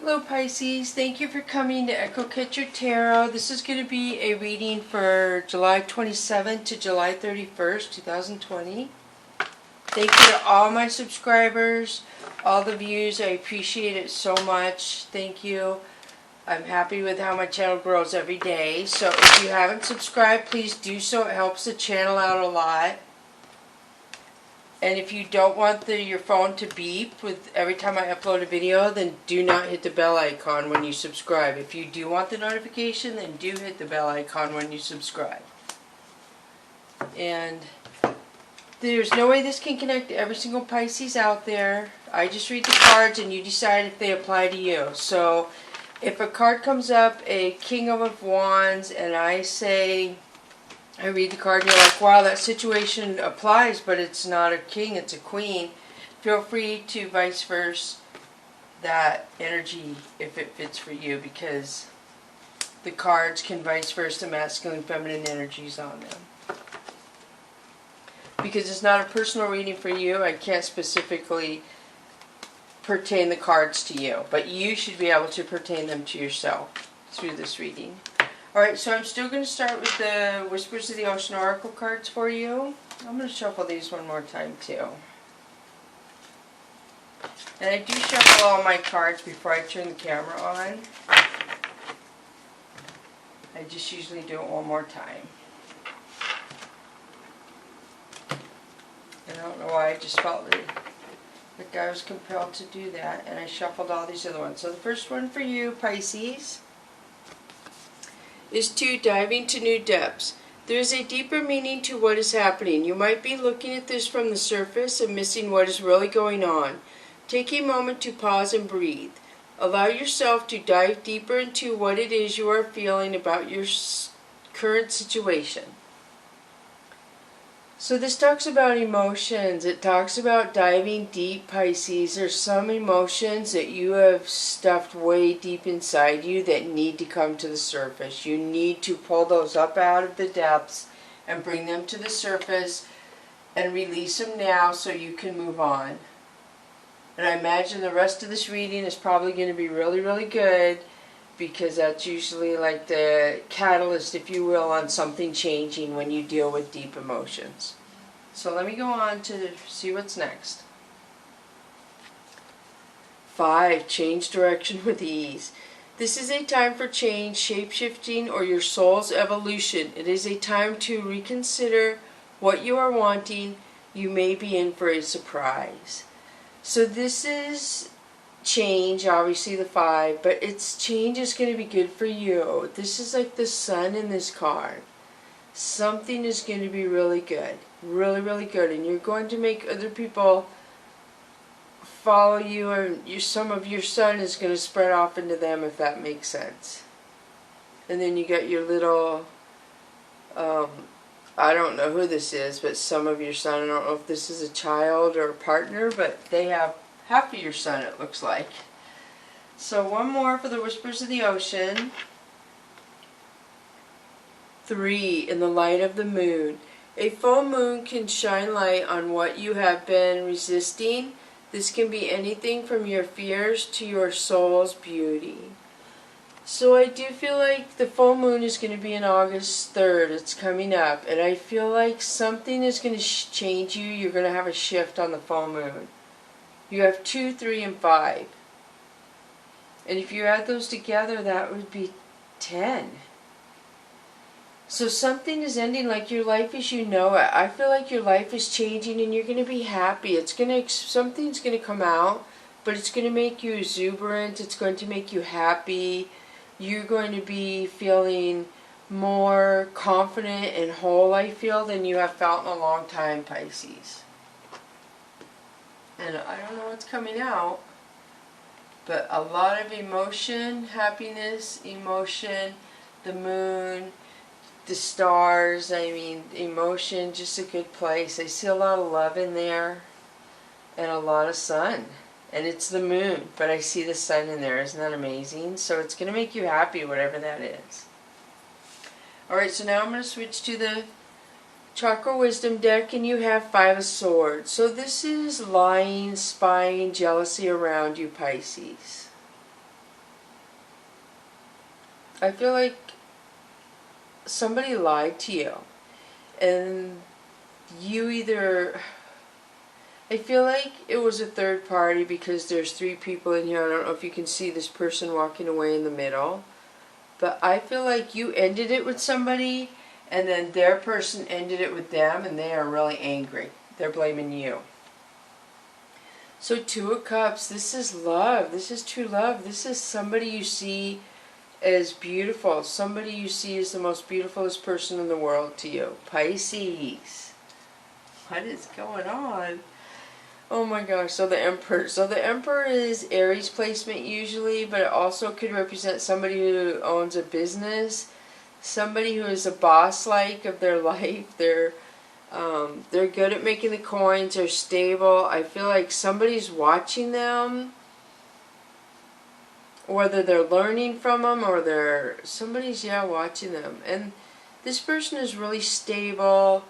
Hello Pisces, thank you for coming to Echo Catcher Tarot. This is going to be a reading for July 27th to July 31st, 2020. Thank you to all my subscribers, all the views. I appreciate it so much. Thank you. I'm happy with how my channel grows every day. So if you haven't subscribed, please do so. It helps the channel out a lot. And if you don't want your phone to beep with every time I upload a video, then do not hit the bell icon when you subscribe. If you do want the notification, then do hit the bell icon when you subscribe. And there's no way this can connect to every single Pisces out there. I just read the cards and you decide if they apply to you. So if a card comes up, a King of Wands, and I read the card and you're like, wow, that situation applies, but it's not a king, it's a queen. Feel free to vice versa that energy if it fits for you, because the cards can vice versa masculine, feminine energies on them. Because it's not a personal reading for you, I can't specifically pertain the cards to you, but you should be able to pertain them to yourself through this reading. Alright, so I'm still going to start with the Whispers of the Ocean Oracle cards for you. I'm going to shuffle these one more time too. And I do shuffle all my cards before I turn the camera on. I just usually do it one more time. And I don't know why, I just felt like I was compelled to do that. And I shuffled all these other ones. So the first one for you, Pisces, is to diving to new depths. There is a deeper meaning to what is happening. You might be looking at this from the surface and missing what is really going on. Take a moment to pause and breathe. Allow yourself to dive deeper into what it is you are feeling about your current situation. So this talks about emotions. It talks about diving deep, Pisces. There's some emotions that you have stuffed way deep inside you that need to come to the surface. You need to pull those up out of the depths and bring them to the surface and release them now so you can move on. And I imagine the rest of this reading is probably going to be really, really good, because that's usually like the catalyst, if you will, on something changing when you deal with deep emotions. So let me go on to see what's next. 5. Change direction with ease. This is a time for change, shape-shifting, or your soul's evolution. It is a time to reconsider what you are wanting. You may be in for a surprise. So this is change, obviously the 5, but change is going to be good for you. This is like the sun in this card. Something is going to be really good, really, really good, and you're going to make other people follow you, and some of your sun is going to spread off into them, if that makes sense. And then you got your little, I don't know who this is, but some of your sun, I don't know if this is a child or a partner, but they have half of your sun, it looks like. So one more for the Whispers of the Ocean. 3. In the light of the moon. A full moon can shine light on what you have been resisting. This can be anything from your fears to your soul's beauty. So I do feel like the full moon is going to be on August 3rd. It's coming up. And I feel like something is going to change you. You're going to have a shift on the full moon. You have 2, 3, and 5. And if you add those together, that would be 10. So something is ending, like your life as you know it. I feel like your life is changing and you're going to be happy. Something's going to come out, but it's going to make you exuberant. It's going to make you happy. You're going to be feeling more confident and whole, I feel, than you have felt in a long time, Pisces. And I don't know what's coming out, but a lot of emotion, happiness, emotion, the moon, the stars, I mean, emotion, just a good place. I see a lot of love in there and a lot of sun. And it's the moon, but I see the sun in there. Isn't that amazing? So it's going to make you happy, whatever that is. Alright, so now I'm going to switch to the Chakra Wisdom deck, and you have 5 of Swords. So this is lying, spying, jealousy around you, Pisces. I feel like somebody lied to you. And you either... I feel like it was a third party because there's 3 people in here. I don't know if you can see this person walking away in the middle. But I feel like you ended it with somebody, and then their person ended it with them, and they are really angry. They're blaming you. So 2 of Cups, this is love. This is true love. This is somebody you see as beautiful. Somebody you see as the most beautifulest person in the world to you. Pisces. What is going on? Oh my gosh, so the Emperor. So the Emperor is Aries placement usually, but it also could represent somebody who owns a business, somebody who is a boss-like of their life. They're good at making the coins, they're stable. I feel like somebody's watching them, whether they're learning from them or somebody's watching them. And this person is really stable,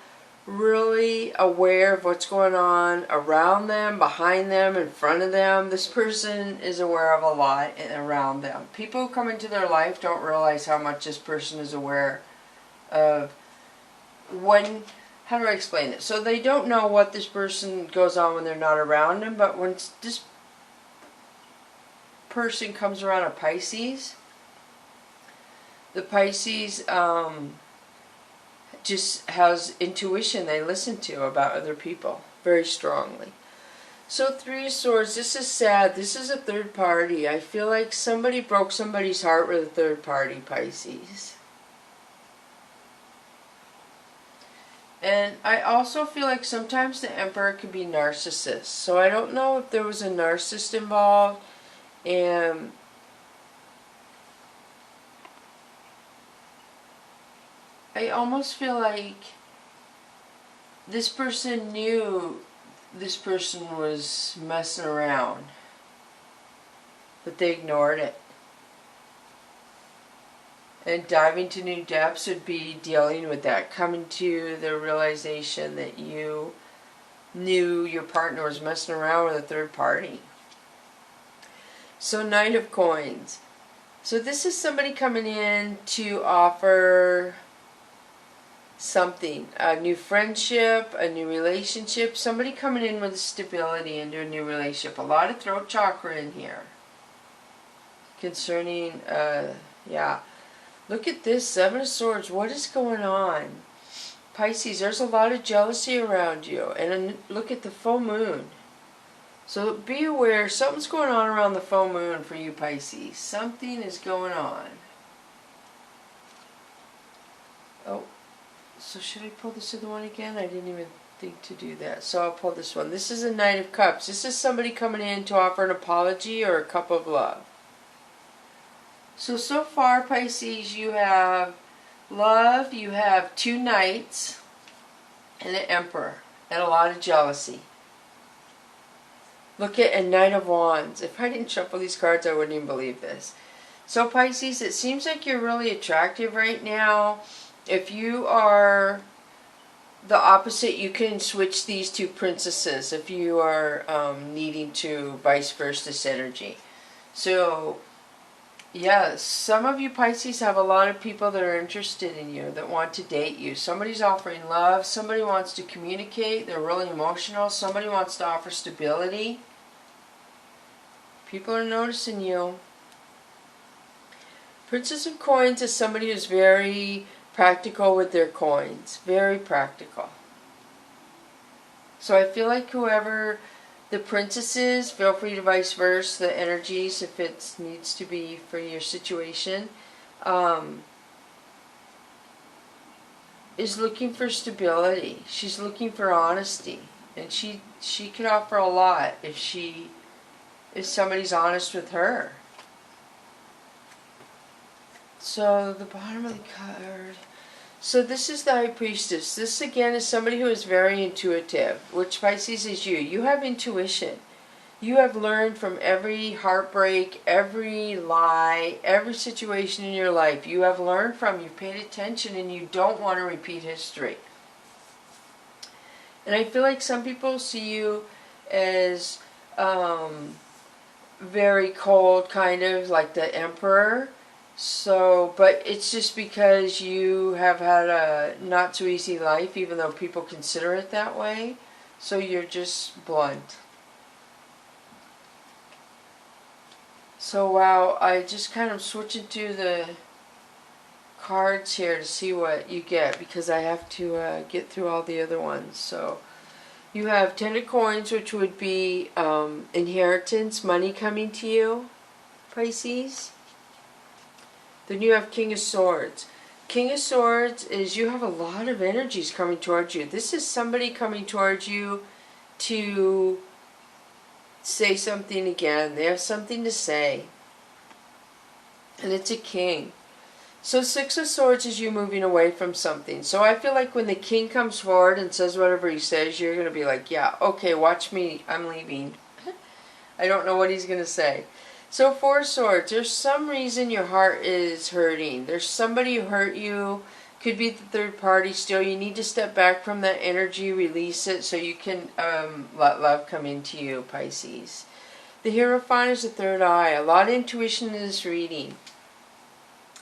really aware of what's going on around them, behind them, in front of them. This person is aware of a lot around them. People who come into their life don't realize how much this person is aware of when... How do I explain it? So they don't know what this person goes on when they're not around them, but when this person comes around a Pisces, the Pisces just has intuition they listen to about other people very strongly. So 3 of Swords, this is sad. This is a third party. I feel like somebody broke somebody's heart with a third party, Pisces. And I also feel like sometimes the Emperor can be narcissist. So I don't know if there was a narcissist involved, and I almost feel like this person knew this person was messing around, but they ignored it. And diving to new depths would be dealing with that, coming to the realization that you knew your partner was messing around with a third party. So 9 of Coins. So this is somebody coming in to offer something, a new friendship, a new relationship, somebody coming in with stability into a new relationship. A lot of throat chakra in here concerning, look at this, 7 of Swords. What is going on? Pisces, there's a lot of jealousy around you. And look at the full moon. So be aware, something's going on around the full moon for you, Pisces. Something is going on. Oh, so should I pull this other one again? I didn't even think to do that. So I'll pull this one. This is a Knight of Cups. This is somebody coming in to offer an apology or a cup of love. So far, Pisces, you have love, you have 2 knights, and an Emperor, and a lot of jealousy. Look at a Knight of Wands. If I didn't shuffle these cards, I wouldn't even believe this. So Pisces, it seems like you're really attractive right now. If you are the opposite, you can switch these 2 princesses if you are needing to vice versa this energy. So... yeah, some of you Pisces have a lot of people that are interested in you, that want to date you. Somebody's offering love, somebody wants to communicate, they're really emotional, somebody wants to offer stability. People are noticing you. Princess of Coins is somebody who's very practical with their coins, very practical. So I feel like whoever the princesses, feel free to vice versa the energies if it needs to be for your situation, is looking for stability. She's looking for honesty, and she could offer a lot if somebody's honest with her. So the bottom of the card. So this is the High Priestess. This again is somebody who is very intuitive, which Pisces is you. You have intuition. You have learned from every heartbreak, every lie, every situation in your life. You have learned from, you've paid attention, and you don't want to repeat history. And I feel like some people see you as very cold, kind of like the Emperor. So, but it's just because you have had a not so easy life, even though people consider it that way. So you're just blunt. So wow, I just kind of switching through the cards here to see what you get, because I have to get through all the other ones. So you have 10 of coins, which would be inheritance, money coming to you, Pisces. Then you have King of Swords. King of Swords is you have a lot of energies coming towards you. This is somebody coming towards you to say something again. They have something to say. And it's a king. So Six of Swords is you moving away from something. So I feel like when the king comes forward and says whatever he says, you're going to be like, yeah, okay, watch me, I'm leaving. I don't know what he's going to say. So Four of Swords, there's some reason your heart is hurting. There's somebody who hurt you. Could be the third party still. You need to step back from that energy, release it so you can let love come into you, Pisces. The Hierophant is the third eye. A lot of intuition in this reading.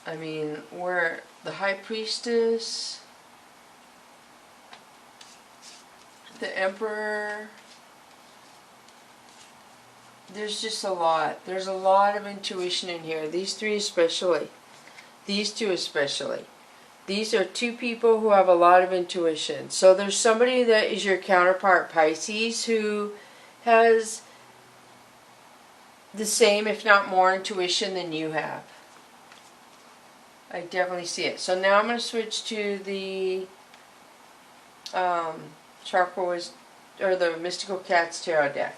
I mean, we're the High Priestess, the Emperor. There's just a lot. There's a lot of intuition in here. These three especially. These two especially. These are two people who have a lot of intuition. So there's somebody that is your counterpart, Pisces, who has the same, if not more, intuition than you have. I definitely see it. So now I'm going to switch to the Chakra or the Mystical Cats Tarot deck.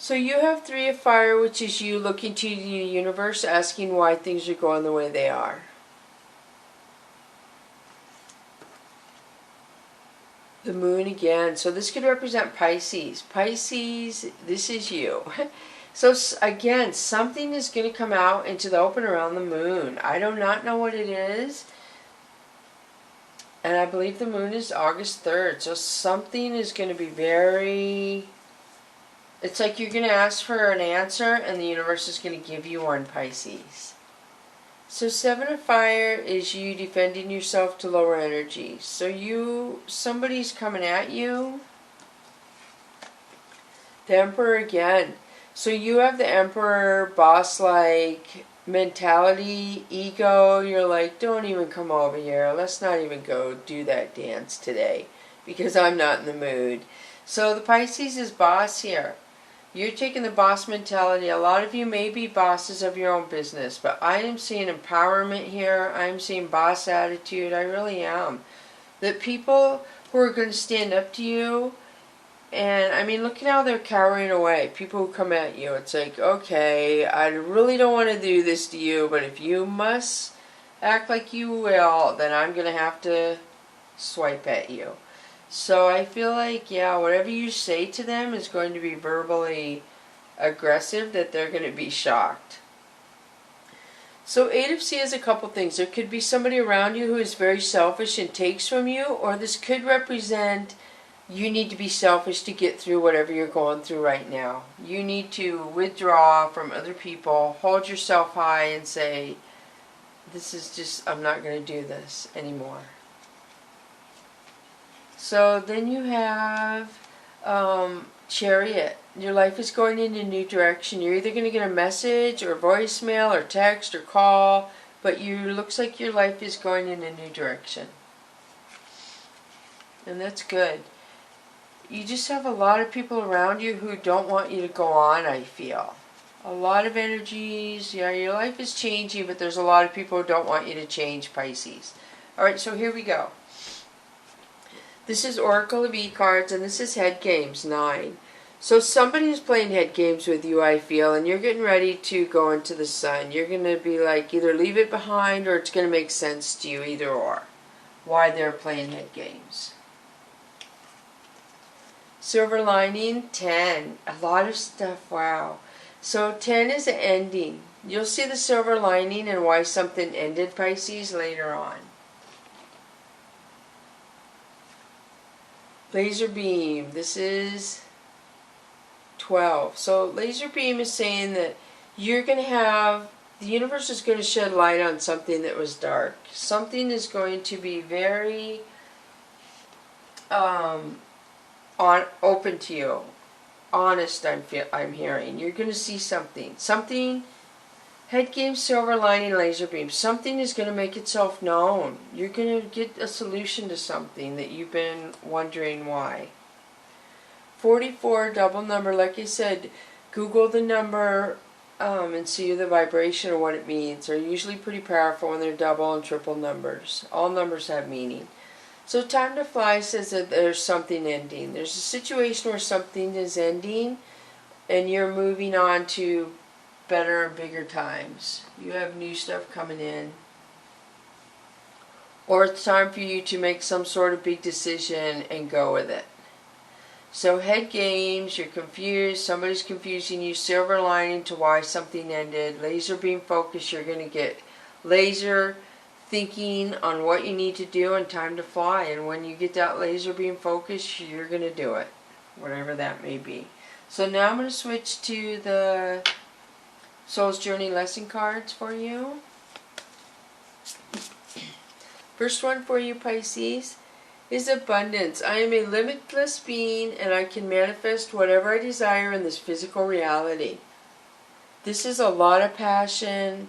So you have Three of Fire, which is you looking to the universe, asking why things are going the way they are. The Moon again. So this could represent Pisces. Pisces, this is you. So again, something is going to come out into the open around the moon. I do not know what it is. And I believe the moon is August 3rd. So something is going to be very... It's like you're going to ask for an answer and the universe is going to give you one, Pisces. So Seven of Fire is you defending yourself to lower energy. So somebody's coming at you. The Emperor again. So you have the Emperor, boss-like mentality, ego. You're like, don't even come over here. Let's not even go do that dance today because I'm not in the mood. So the Pisces is boss here. You're taking the boss mentality. A lot of you may be bosses of your own business, but I am seeing empowerment here. I'm seeing boss attitude. I really am. That people who are going to stand up to you. And, I mean, look at how they're cowering away. People who come at you. It's like, okay, I really don't want to do this to you, but if you must act like you will, then I'm going to have to swipe at you. So I feel like, yeah, whatever you say to them is going to be verbally aggressive, that they're going to be shocked. So Eight of Sea is a couple things. There could be somebody around you who is very selfish and takes from you, or this could represent... You need to be selfish to get through whatever you're going through right now. You need to withdraw from other people, hold yourself high and say, this is just, I'm not going to do this anymore. So then you have Chariot. Your life is going in a new direction. You're either going to get a message or voicemail or text or call, but looks like your life is going in a new direction. And that's good. You just have a lot of people around you who don't want you to go on, I feel. A lot of energies. Yeah, your life is changing, but there's a lot of people who don't want you to change, Pisces. Alright, so here we go. This is Oracle of E-Cards, and this is Head Games 9. So somebody's playing head games with you, I feel, and you're getting ready to go into the sun. You're going to be like, either leave it behind or it's going to make sense to you, either or. Why they're playing head games. Silver lining, 10. A lot of stuff, wow. So 10 is an ending. You'll see the silver lining and why something ended, Pisces, later on. Laser beam, this is 12. So laser beam is saying that you're going to have the universe is going to shed light on something that was dark. Something is going to be very open to you. Honest, I'm hearing. You're going to see something. Something, head game, silver lining, laser beam. Something is going to make itself known. You're going to get a solution to something that you've been wondering why. 44, double number, like I said, Google the number and see the vibration or what it means. They're usually pretty powerful when they're double and triple numbers. All numbers have meaning. So time to fly says that there's something ending. There's a situation where something is ending and you're moving on to better and bigger times. You have new stuff coming in. Or it's time for you to make some sort of big decision and go with it. So head games, you're confused, somebody's confusing you, silver lining to why something ended, laser beam focus, you're going to get laser thinking on what you need to do and time to fly. And when you get that laser beam focus, you're going to do it, whatever that may be. So now I'm going to switch to the Soul's Journey lesson cards for you. First one for you, Pisces, is abundance. I am a limitless being and I can manifest whatever I desire in this physical reality. This is a lot of passion,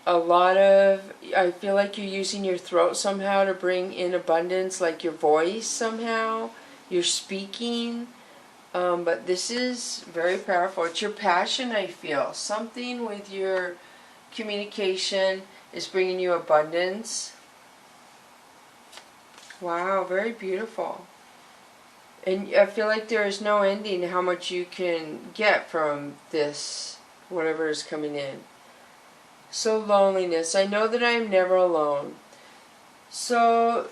a lot of, I feel like you're using your throat somehow to bring in abundance, like your voice somehow. You're speaking, but this is very powerful. It's your passion, I feel. Something with your communication is bringing you abundance. Wow, very beautiful. And I feel like there is no ending to how much you can get from this, whatever is coming in. So loneliness. I know that I am never alone. So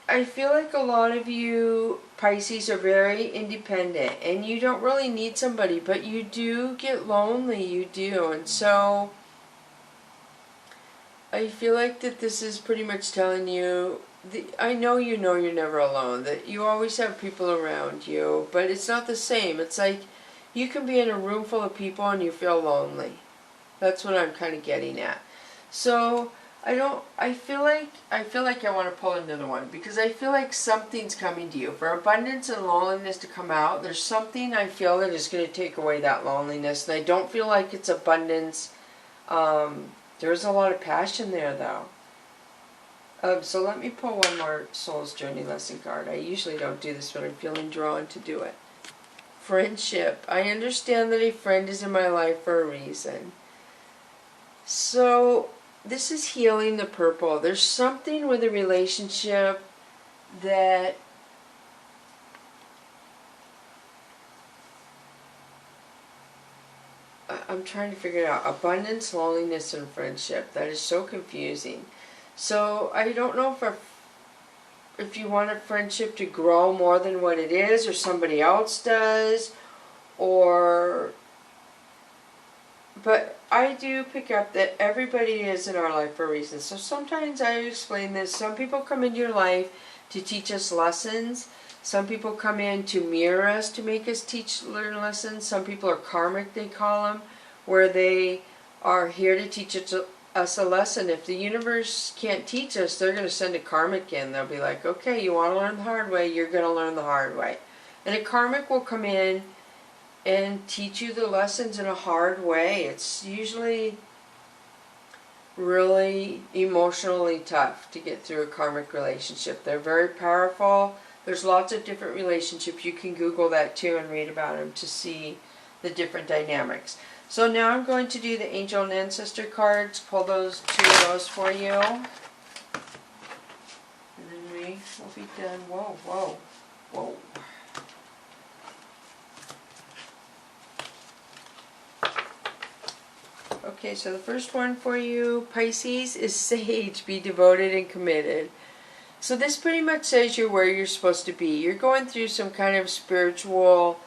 I feel like a lot of you Pisces are very independent and you don't really need somebody, but you do get lonely, you do. And so I feel like that this is pretty much telling you, I know you're never alone, that you always have people around you, but it's not the same. It's like you can be in a room full of people and you feel lonely. That's what I'm kind of getting at. So I feel like I want to pull another one because I feel like something's coming to you. For abundance and loneliness to come out, there's something I feel that is going to take away that loneliness. And I don't feel like it's abundance. There's a lot of passion there though. So let me pull one more Soul's Journey lesson card. I usually don't do this, but I'm feeling drawn to do it. Friendship. I understand that a friend is in my life for a reason. So this is healing the purple. There's something with a relationship that I'm trying to figure it out. Abundance, loneliness, and friendship. That is so confusing. So I don't know if you want a friendship to grow more than what it is, or somebody else does, but I do pick up that everybody is in our life for a reason. So sometimes I explain this. Some people come into your life to teach us lessons. Some people come in to mirror us, to make us learn lessons. Some people are karmic, they call them, where they are here to teach us a lesson. If the universe can't teach us, they're going to send a karmic in. They'll be like, okay, you want to learn the hard way, you're going to learn the hard way. And a karmic will come in and teach you the lessons in a hard way. It's usually really emotionally tough to get through a karmic relationship. They're very powerful. There's lots of different relationships. You can Google that too and read about them to see the different dynamics. So now I'm going to do the Angel and Ancestor cards, pull those two of those for you. And then we will be done. Whoa, whoa, whoa. Okay, so the first one for you, Pisces, is Sage. Be devoted and committed. So this pretty much says you're where you're supposed to be. You're going through some kind of spiritual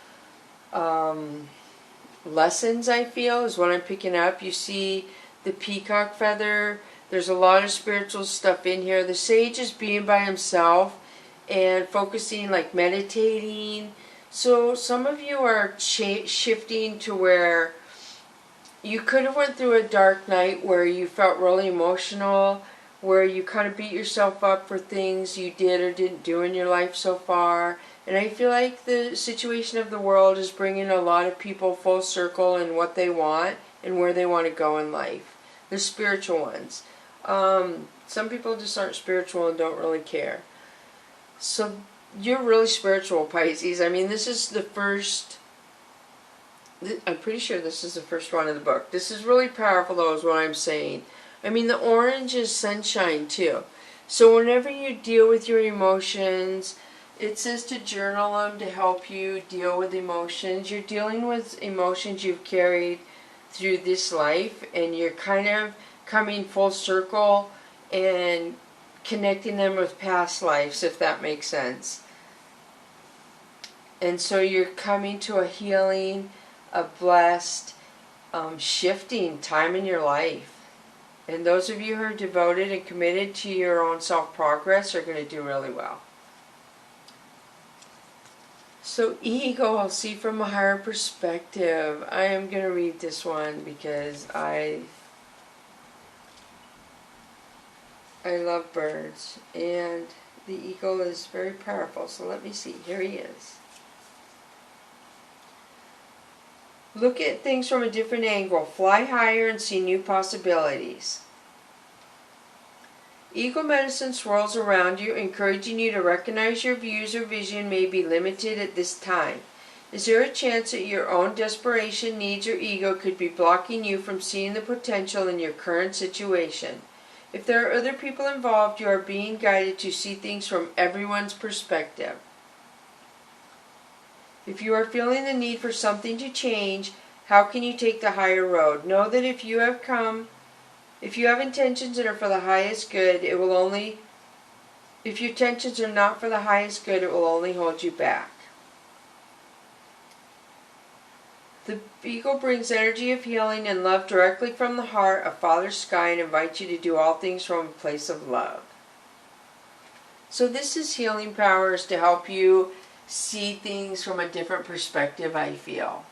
lessons, I feel, is what I'm picking up. You see the peacock feather. There's a lot of spiritual stuff in here. The Sage is being by himself and focusing, like meditating. So some of you are shifting to where You could have went through a dark night where you felt really emotional, where you kind of beat yourself up for things you did or didn't do in your life so far. And I feel like the situation of the world is bringing a lot of people full circle in what they want and where they want to go in life. The spiritual ones. Some people just aren't spiritual and don't really care. So you're really spiritual, Pisces. I mean, this is the first... I'm pretty sure this is the first one in the book. This is really powerful, though, is what I'm saying. I mean, the orange is sunshine, too. So whenever you deal with your emotions, it says to journal them to help you deal with emotions. You're dealing with emotions you've carried through this life, and you're kind of coming full circle and connecting them with past lives, if that makes sense. And so you're coming to a healing, a blessed, shifting time in your life. And those of you who are devoted and committed to your own self-progress are going to do really well. So ego, I'll see from a higher perspective. I am going to read this one because I love birds. And the eagle is very powerful. So let me see. Here he is. Look at things from a different angle. Fly higher and see new possibilities. Eagle medicine swirls around you, encouraging you to recognize your views or vision may be limited at this time. Is there a chance that your own desperation, needs, or ego could be blocking you from seeing the potential in your current situation? If there are other people involved, you are being guided to see things from everyone's perspective. If you are feeling the need for something to change, how can you take the higher road? Know that if you have intentions that are for the highest good, it will only, if your intentions are not for the highest good, it will only hold you back. The eagle brings energy of healing and love directly from the heart of Father Sky and invites you to do all things from a place of love. So this is healing powers to help you see things from a different perspective, I feel.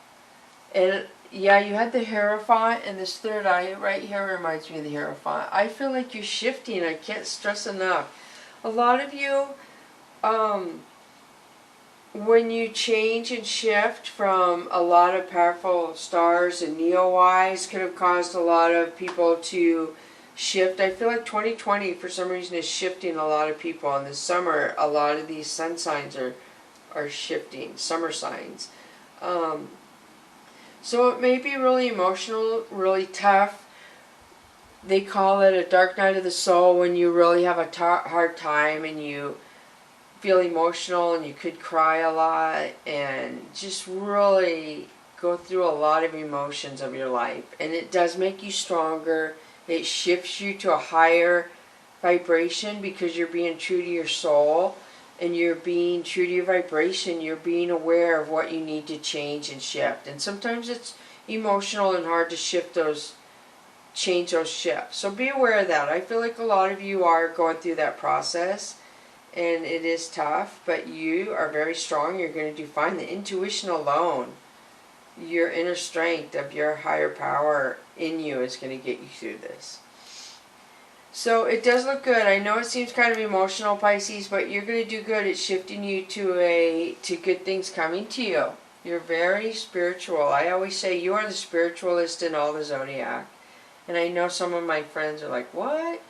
And yeah, you had the Hierophant, and this third eye right here reminds me of the Hierophant. I feel like you're shifting. I can't stress enough. A lot of you, when you change and shift from a lot of powerful stars and neo-wise, could have caused a lot of people to shift. I feel like 2020, for some reason, is shifting a lot of people. And this summer, a lot of these sun signs are shifting, summer signs. So it may be really emotional, really tough. They call it a dark night of the soul when you really have a hard time and you feel emotional and you could cry a lot and just really go through a lot of emotions of your life. And it does make you stronger. It shifts you to a higher vibration because you're being true to your soul. And you're being true to your vibration. You're being aware of what you need to change and shift. And sometimes it's emotional and hard to change those shifts. So be aware of that. I feel like a lot of you are going through that process. And it is tough. But you are very strong. You're going to do fine. The intuition alone, your inner strength of your higher power in you is going to get you through this. So it does look good. I know it seems kind of emotional, Pisces, but you're going to do good at shifting you to good things coming to you. You're very spiritual. I always say you are the spiritualist in all the zodiac. And I know some of my friends are like, what?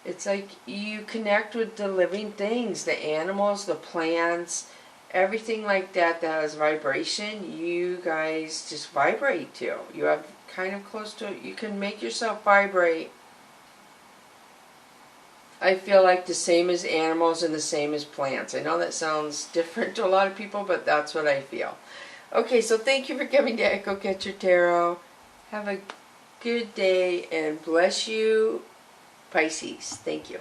It's like you connect with the living things, the animals, the plants, everything like that that has vibration. You guys just vibrate to. You have kind of close to it. You can make yourself vibrate. I feel like the same as animals and the same as plants. I know that sounds different to a lot of people, but that's what I feel. Okay, so thank you for coming to Echo Catcher Tarot. Have a good day and bless you, Pisces. Thank you.